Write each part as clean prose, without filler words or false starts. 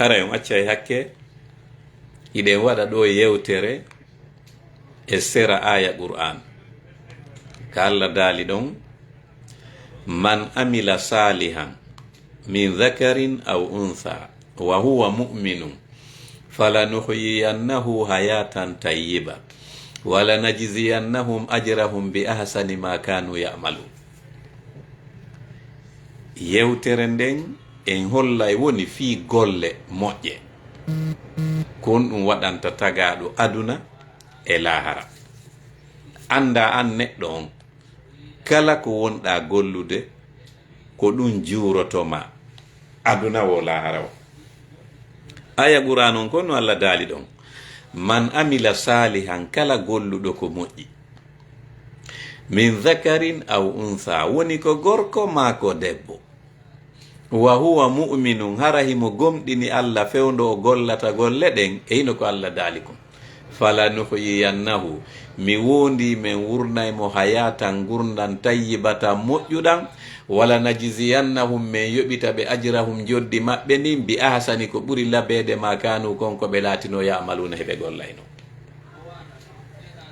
haray on accay hakke iɗen waɗa ɗo yewtere e sera aya qur'an ka Allah daali ɗon man amila salihan min dhakarin aw untha wa huwa mu'minun falanuhyiyannahu hayatan tayyiba walanajziyannahum ajrahum bi ahsani ma kanu ya'malun. Yewtere nden en hollay woni fii golle moƴƴe kon ɗum waɗanta tagaɗo aduna e lahara. Anda an neɗɗo on kala ko wonɗa gollude ko ɗum juurotoma aduna wo lahara o. Aya qur'an on kon no Allah daali ɗon man amila salihan kala golluɗo ko moƴƴi min dhakarin aw untha woni ko gorko ma ko debbo wa huwa mu'minun hara himo gomɗini Allah fewndo o gollata golle ɗen e hino ko Allah daali kon falanuhyiyannahu mi wondi men wurnaymo hayatan gurdan tayyibatan moƴƴuɗan wala najziyannahum men yoɓita ɓe ajrahum joddi maɓɓe nin bi ahsani ko ɓuri labede ma kanu konko ɓe laatino yamaluna heɓe gollayno.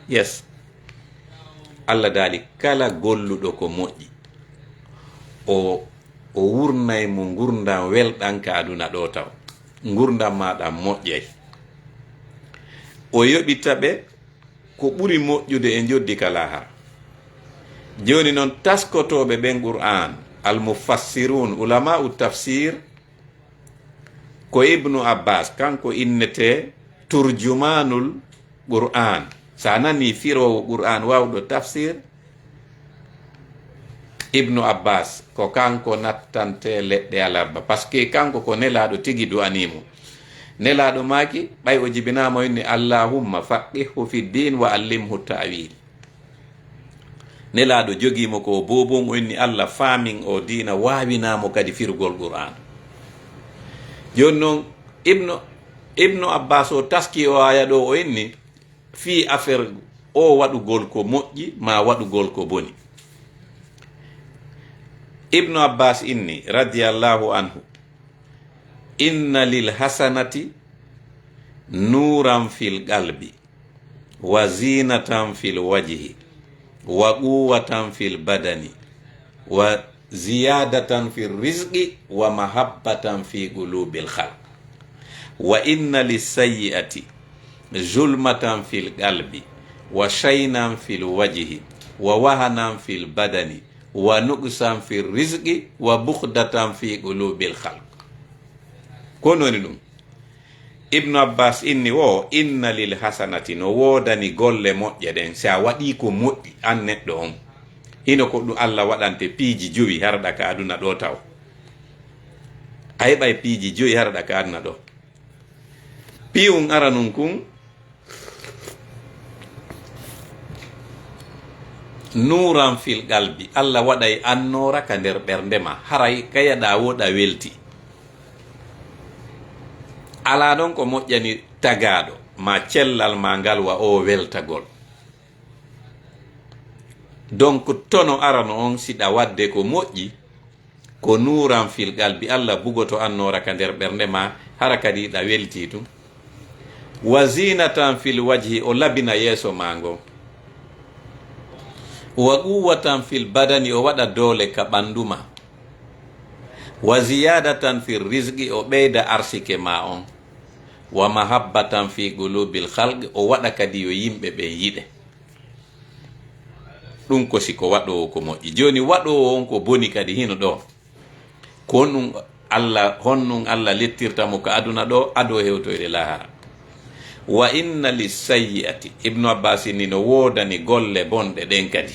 Yes, Allah daali kala golluɗo ko moƴƴi o wurnay mo gurdan welɗan ka aduna ɗo taw gurdan maɗa moƴƴay o yoɓita ɓe ko ɓuri moƴƴude e joddi ka lahara. Joni noon taskotoɓe ɓen qur'an almufassirun ulama u tafsir ko ibnu abbas kanko innete turjumanul qur'an. Sa nani firowo qur'an wawɗo tafsir ibnu abbas ko kanko nattante leɗɗe alarba par ce que kanko ko nelaɗo tigi du'animo. Nelaɗo maki ɓay o jibinama inni allahumma faqihu fi din wa allimhu ta'wil. Nelaɗo jogimo ko bobon o inni Allah famin o dina wawinamo kadi firgol qur'an. Joni noon ibnu abbas o taski o aya ɗo o inni fi affaire o waɗugol ko moƴƴi ma waɗugol ko boni. Ibnu abbas inni radiyallahu anhu inna lil hasanati nuran fil qalbi wa zinatan fil wajhi wa quwwatan fil badani wa ziyadatan fil rizqi wa mahabbatan fi qulubil khalq wa inna lis sayyiati zulmatan fil qalbi wa shaynan fil wajhi wa wahanan fil badani wa nuqsan fil rizqi wa bukhdatan fi qulubil khalq. Ko noni ɗum ibnu abbas inni o inna lil hasanati no wodani golle moƴƴe ɗen sa waɗi ko moƴƴi an neɗɗo on hino ko ɗum Allah waɗante piiji joyi harɗa ka aduna ɗo taw a heɓay piiji joyi harɗa ka aduna ɗo. Piyum ara nun kun nuran fil qalbi Allah waɗay annora ka nder ɓernde ma haray kayaɗa woɗa welti ala ɗon ko moƴƴani tagaɗo ma cellal ma ngal wa o weltagol. Donc tono arano on siɗa wadde ko moƴƴi ko nuran fil qalbi Allah bugoto annora ka nder ɓernde ma hara kadi ɗa welti tum. Wa zinatan fil wajhi o labina yeeso ma ngon. Wa quwwatan fil badani o waɗa doole ka ɓandu ma. Wa ziyadatan fil rizqi o ɓeyda arsike ma on. Wa mahabbatan fi qulubil khalq o waɗa kadi yo yimɓe ɓe yiɗe. Ɗum ko siko waɗowo ko moƴƴi. Joni waɗowo on ko boni kadi hino ɗo ko ɗum Allah honnum Allah lettirtamo ko aduna ɗo ado hewtoyde lahara. Wa inna lis sayyiati ibnu abbas ni no wodani golle bonɗe ɗen kadi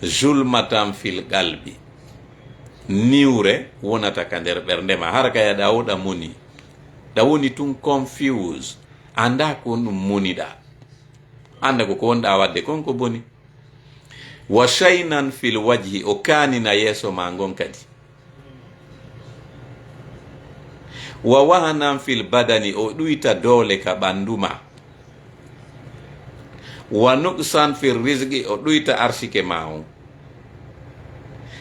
zulmatan fil qalbi niwre wonata ka nder ɓernde ma har kaya ɗa woɗa moni ɗa woni tun confuse anda ko ɗum moniɗa anda ko wonɗa wadde konko boni. Wa shaynan fil wajhi o kanina yeeso ma ngon kadi. Wa wahanan fil badani o ɗuyta doole ka ɓandu ma. Wa nuqsan fil rizqi o ɗuyta arsike ma on.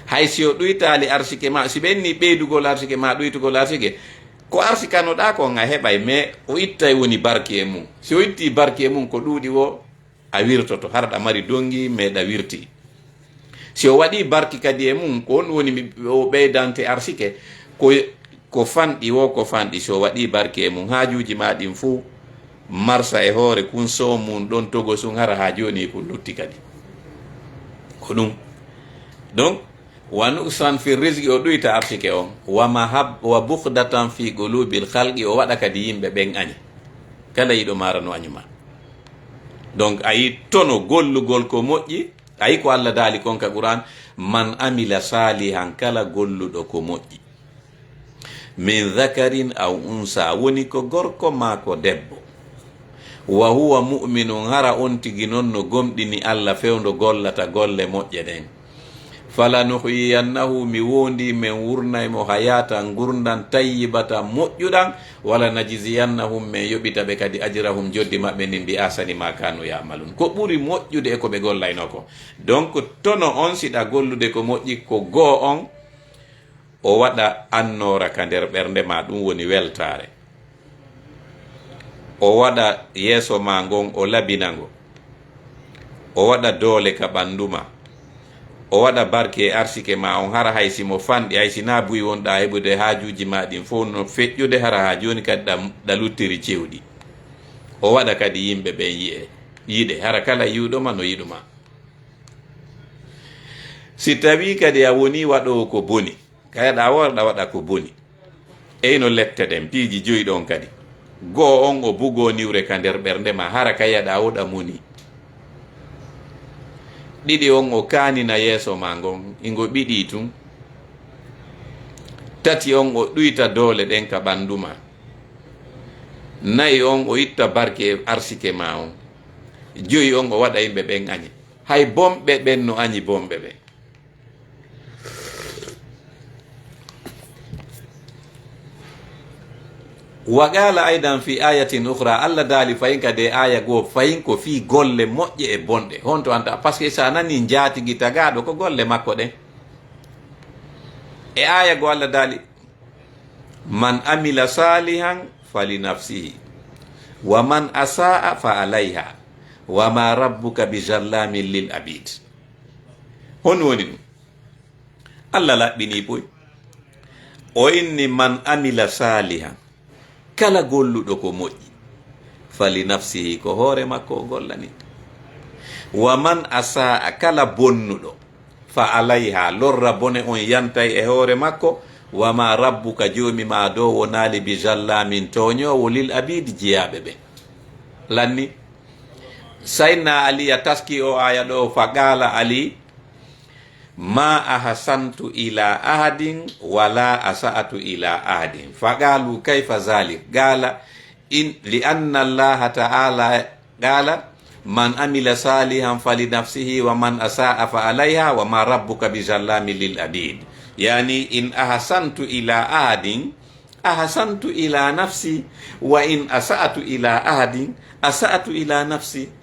Hay si o ɗuytali arsike ma si ɓenni ɓeydugol arsike ma ɗuytugol arsike ko arsikanoɗa ko a heɓay mais o ittay woni barke e mum. Si o itti barke e mum ko ɗuuɗi wo a wirtoto harɗa mari dongi meɗa wirti. Si o waɗi barki kadi e mum ko on woni o ɓeydante arsike ko fanɗi wo ko fanɗi. So waɗi barke e mum hajuji ma ɗin fuu marsa e hoore kun so mum ɗon togo sun hara ha joni ko lutti kadi ko ɗum. donc wanusan fi risqi o ɗoyta arsike on wa bukdatan fi gulubil halqi o waɗa kadi yimɓe ɓen aña kala yiɗo marano añuma. donc ayi tono gollugol ko moƴƴi ayi ko Allah daali kon ka Qur'an man amila salihan kala golluɗo ko moƴƴi min dhakarin aw unsa woni ko gorko ma ko debbo wa huwa mu'minun hara on tigi noon no gomɗini Allah fewndo gollata golle moƴƴe ɗen falanuhyiyannahu mi wondi min wurnaymo hayata gurdan tayyibata moƴƴuɗan wala najziyannahum min yoɓitaɓe kadi ajrahum joddi maɓɓe ndin mbi asani ma kanu yamalun ko ɓuri moƴƴude e ko ɓe gollayno ko. donc tono on siɗa gollude ko moƴƴi ko goo on o waɗa annora ka nder ɓernde ma ɗum woni weltare. o waɗa yeeso ma ngon o labinago o waɗa doole ka ɓandu ma o waɗa barke e arsike ma on hara haysi mo fanɗi haysi na buyi wonɗa heɓude hajuji ma ɗin fof no feƴƴude hara ha joni kadi ɗa luttiri cewɗi. o waɗa kadi yimɓe ɓen yiɗe hara kala yiwɗoma no yiɗuma. si tawi kadi a woni waɗowo ko boni kayaɗa worɗa waɗa ko boni eyno lette ɗen piiji joyi ɗon kadi goo on o bugo niwre ka nder ɓernde ma hara kayaɗa woɗa muni. ɗiɗi on o kanina yeeso ma ngon ingo ɓiɗi tun. tati on o ɗuyta doole ɗen ka ɓandu ma. nayi on o itta barke arsike ma on. joyi on o waɗa yimɓe ɓen añi hay bomɓe ɓen no añi bomɓe ɓen. wa qala aidan fi ayatin ukhra Allah daali fayin kadi aya goo fayin ko fi golle moƴƴe e bonɗe honto anta par ce que sa nani jaatigui tagaɗo ko golle makko ɗen. e aya go Allah daali man amila salihan fali nafsihi wa man asaa fa alayha wa ma rabbuka bi zallamin lil abid. hon woni ɗum Allah laɓɓini boy o inni man amila salihan kala golluɗo ko moƴƴi fali nafsihi ko hoore makko o gollani. wa man asaa kala bonnuɗo fa alayha lorra bone on yantay e hoore makko wa ma rabbuka joomi ma dow wonali bi zallamin toñowo lil abidi jeyaɓe ɓe. lanni sayna aliya taski o aya ɗo fa qala ali ma ahsantu ila ahadin wala asa'atu ila ahadin faqalu kayfa zalik qala in li anna allaha ta'ala qala man amila salihan fali nafsihi wa man asa'a fa alayha wa ma rabbuka bizallamin lil abid. yani in ahsantu ila ahadin ahsantu ila nafsi wa in asa'atu ila ahadin asa'atu ila nafsi.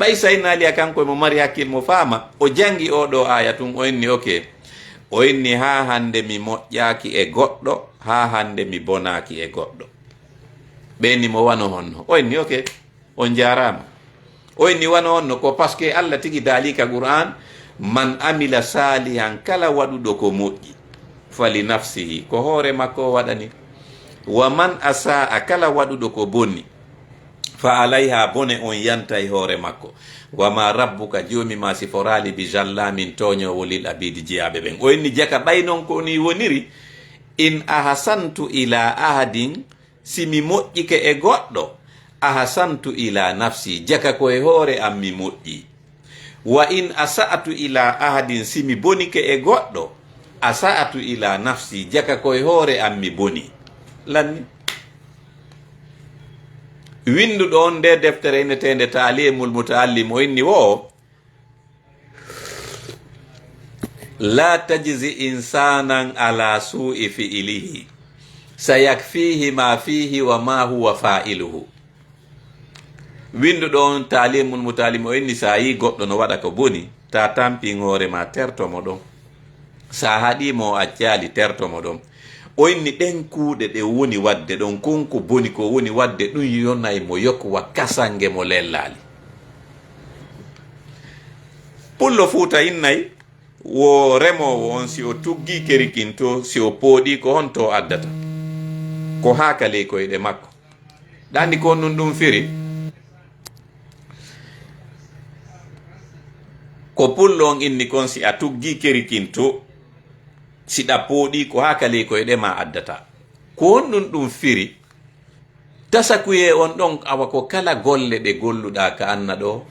ɓay saynali a kanko mo mari hakkil mo faama o jangi oɗo aya tun o inni ok o inni ha hande mi moƴƴaki e goɗɗo ha hande mi bonaki e goɗɗo ɓeni mo wano honno o inni ok on jarama o inni wano honno ko par ce que Allah tigi daalika Qur'an man amila salihan kala waɗuɗo ko moƴƴi fali nafsihi ko hoore makko o waɗani wa man asaa kala waɗuɗo ko bonni fa alayha bone on yanta e hoore makko wa ma rabbuka joomi ma siforali bi zallamin toñowo lil abidi jeyaɓe ɓen. o inni jaka ɓay noon ko ni woniri in ahsantu ila ahadin simi moƴƴike e goɗɗo ahsantu ila nafsi jaka koye hoore am mi moƴƴi wa in asa'atu ila ahadin simi bonike e goɗɗo asa'atu ila nafsi jaka koye hoore am mi boni. lanni winduɗo on nde deftere innetende taalimul mutaallim o inni wo la tajzi insanan ala su'i fi'ilihi sayakfihi ma fihi wa ma huwa fa'iluhu. winduɗo on taalimul mutaallim o inni sa yi goɗɗo no waɗa ko boni ta tampi hoore ma tertomo ɗon sa haɗimo accali tertomo ɗon o inni ɗen kuuɗe ɗe woni wadde ɗon konko boni ko woni wadde ɗum yonay mo yokwa kasange mo lellali. pullo fuuta innay wo remowo on si o tuggi kerikinto si o pooɗi ko honto addata ko haakale koyɗe makko. ɗandi ko nun ɗum firi ko pullo on inni kon si a tuggi kerikinto siɗa pooɗi ko haakale koyɗe ma addata ko on ɗum firi tasakuye on ɗon awa ko kala golle ɗe golluɗa ka anna ɗo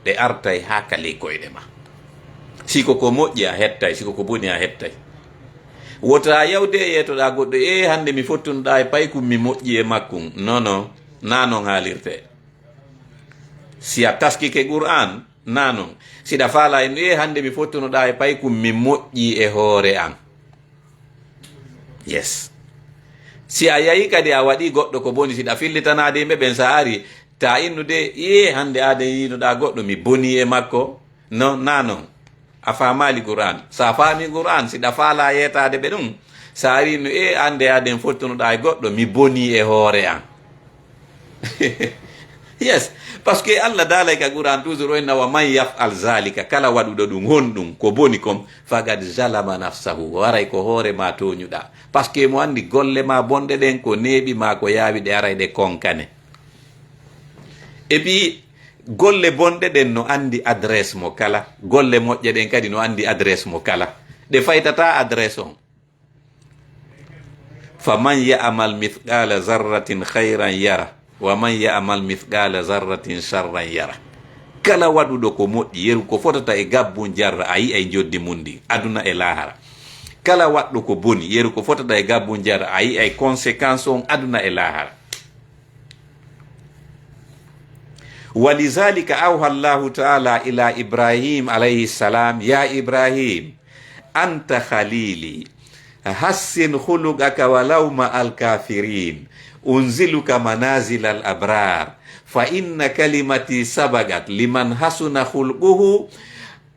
ɗe artay haakale koyɗe ma. siko ko moƴƴi a hettay, siko ko boni a hettay. wota yawde e yetoɗa goɗɗo hande mi fottunoɗa e paykum mi moƴƴi e makkum. non na non haalirte. si a taskike Qur'an na non. siɗa faala en hande mi fottunoɗa e paykum mi moƴƴi e hoore an. yes. si a yahi kadi a waɗi goɗɗo ko boni siɗa fillitanade yimɓe ɓen sa ari ta innude hande ade yinoɗa goɗɗo mi boni e makko. non na non. a famali Qur'an. sa faami Qur'an siɗa faala yetade ɓe ɗum sa ari no ande aden fottunoɗa e goɗɗo mi boni e hoore an. yes. par ce que Allah daalay ka Qur'an toujours o inna wa man yaf'al zalika kala waɗuɗo ɗum honɗum ko boni kom fagad jalama nafsahu waray ko hoore ma toñuɗa par ce que mo andi golle ma bonɗe ɗen ko neeɓi ma ko yaawi ɗe aray ɗe konkane. et puis golle bonɗe ɗen no andi adresse mo kala, golle moƴƴe ɗen kadi no andi adresse mo kala, ɗe faytata adresse on. faman ya'mal mithqala zarratin khayran yara wa man ya'mal mithqala zarratin sharran yara. kala waɗuɗo ko moƴƴi yeru ko fotata e gabbun jarra a yi ay joddi mundi aduna e lahara. kala waɗɗo ko boni yeru ko fotata e gabbun jarra a yi ay conséquence on aduna e lahara. ولذلك أوحى الله تعالى إلى إبراهيم عليه السلام يا إبراهيم أنت خليلي حسن خلقك ولو مع الكافرين أنزلك منازل الأبرار فإن كلمتي سبقت لمن حسن خلقه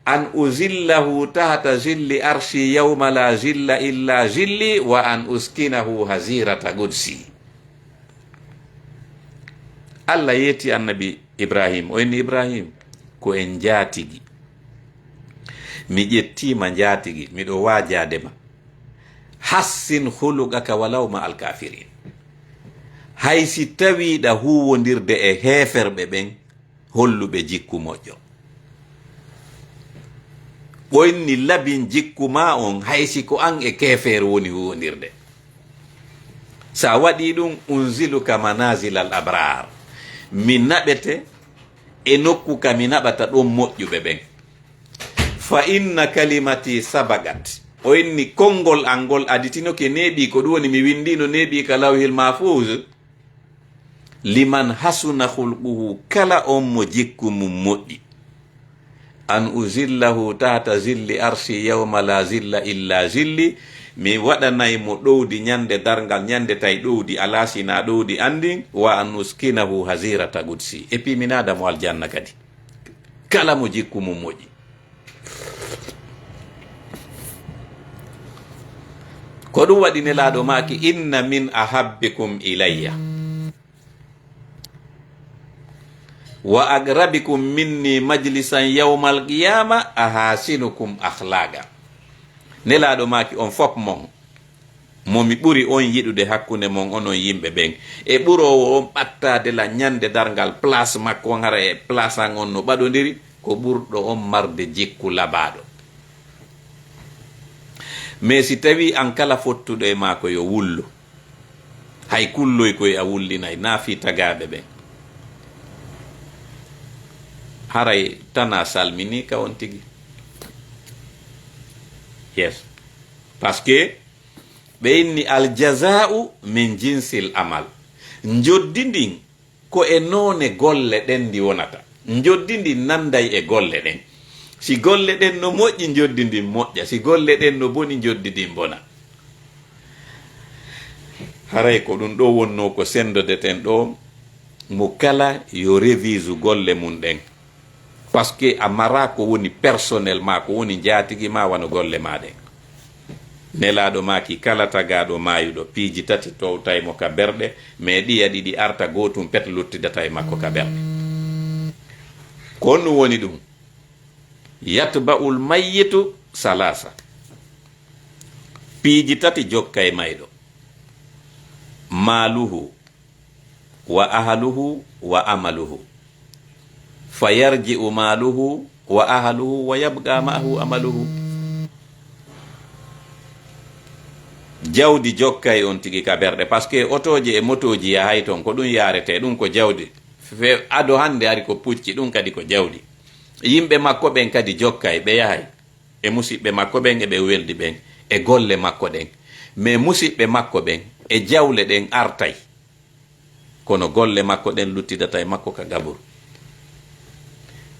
أن أزله تحت ظل أرشي يوم لا ظل إلا ظلي وأن أسكنه هزيرة قدسي. الله يتي النبي Ibrahim o inni Ibrahim ko en jaatigi mi ƴettima jaatigi miɗo waajadema hassin hulugaka walaw ma alkafirin hay si tawiɗa huwondirde e heferɓe ɓen holluɓe jikku moƴƴo. ɓoynni labin jikku ma on hay si ko an e kefere woni huwondirde. sa waɗi ɗum unziluka manazil al abrar mi naɓete e nokku ka mi naɓata ɗon moƴƴuɓe ɓen. fa inna kalimati sabagat o inni konngol an ngol aditinoke neeɓi ko ɗum woni mi windino neeɓi ka lawhil mahfuz liman hasuna hulquhu kala on mo jikku mum moƴƴi an uzillahu tahta zilli arshi yawma la zilla illa zilli mi waɗanay mo ɗowdi ñande dargal ñande tay ɗowdi alasina ɗowdi andi wa an uskinahu hazirata gudsi et puis mi naada mo aljanna kadi kala mo jikku mum moƴƴi. ko ɗum waɗi nelaɗo maki inna min ahabbikum ilayya wa agrabikum minni majlisan yawmal qiyama ahasinukum akhlaqa. nelaɗo maki on fop momi ɓuri on yiɗude hakkunde mon onon yimɓe ɓen e ɓurowo on ɓattade la ñande dargal place makko on hara e place an on no ɓaɗodiri ko ɓurɗo on marde jikku labaɗo. mais si tawi an kala fottuɗo e mako yo wullo hay kulloy koye a wullinay naafi tagaɓe ɓen haray tana salmini ka on tigi. yes. par ce que ɓe inni aljaza'u min jinsil amal. joddi ndin ko e noone golle ɗen ndi wonata. joddi ndin nanday e golle ɗen. si golle ɗen no moƴƴi joddi ndin moƴƴa, si golle ɗen no boni joddi ndin bona. haray ko ɗum ɗo wonno ko sendodeten ɗo mo kala yo révise golle mum ɗen par ce que a mara ko woni personnel ma ko woni jaatigi ma wano golle ma ɗen. nelaɗo maki kala tagaɗo mayuɗo piiji tati towtaymo ka berɗe mais ɗiya ɗiɗi arta gotum pet luttidata e makko ka berɗe ko on ɗum woni ɗum yatba'ul mayyitu salasa piiji tati jokka e mayɗo maaluhu wa ahluhu wa amaluhu fa yarji'u maaluhu wa ahluhu wa yabqa ma'ahu amaluhu. Jawdi jokka e on tigi ka berɗe par ce que otoji e motoji yahay ton ko ɗum yarete ɗum ko jawdi fe ado hande ari ko pucci ɗum kadi ko jawdi yimɓe makko ɓen kadi jokkay ɓe yahay e musidɓe makko ɓen e ɓe weldi ɓen e golle makko ɗen mais musidɓe makko ɓen e jawle ɗen artay kono golle makko ɗen luttidata e makko ka gaburu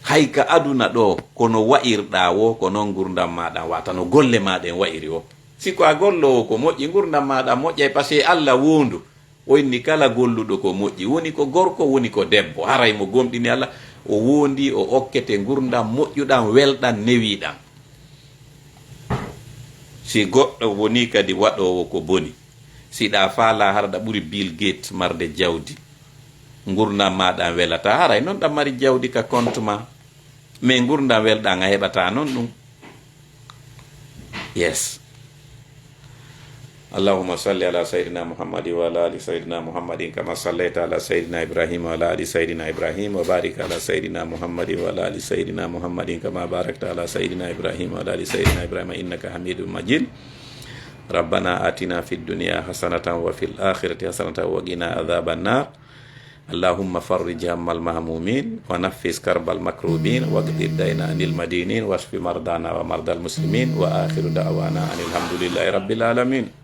hay ka aduna ɗo kono wa'irɗa wo ko noon gurdam maɗa wata no golle maɗen wa'iri o siko a gollowo ko moƴƴi gurdam maɗa moƴƴay par ce que Allah wondu o inni kala golluɗo ko moƴƴi woni ko gorko woni ko debbo haray mo gomɗini Allah o wondi o okkete gurdam moƴƴuɗam welɗam newiɗam. Si goɗɗo woni kadi waɗowo ko boni siɗa faala harɗa ɓuri Bill Gates marde jawdi gurdam maɗa welata haray noon ɗam mari jawdi ka compte ma mais gurdam welɗam a heɓata noon ɗum. Yes. اللهم صل على سيدنا محمد وعلى ال سيدنا محمد كما صليت على سيدنا ابراهيم وعلى ال سيدنا ابراهيم وبارك على سيدنا محمد وعلى ال سيدنا محمد كما باركت على سيدنا ابراهيم وعلى ال سيدنا ابراهيم انك حميد مجيد. ربنا آتنا في الدنيا حسنة وفي الآخرة حسنة وقنا عذاب النار. اللهم فرج هم المهمومين ونفس كرب المكروبين واقض الدين عن المدينين واشف مرضانا ومرضى المسلمين وآخر دعوانا أن الحمد لله رب العالمين.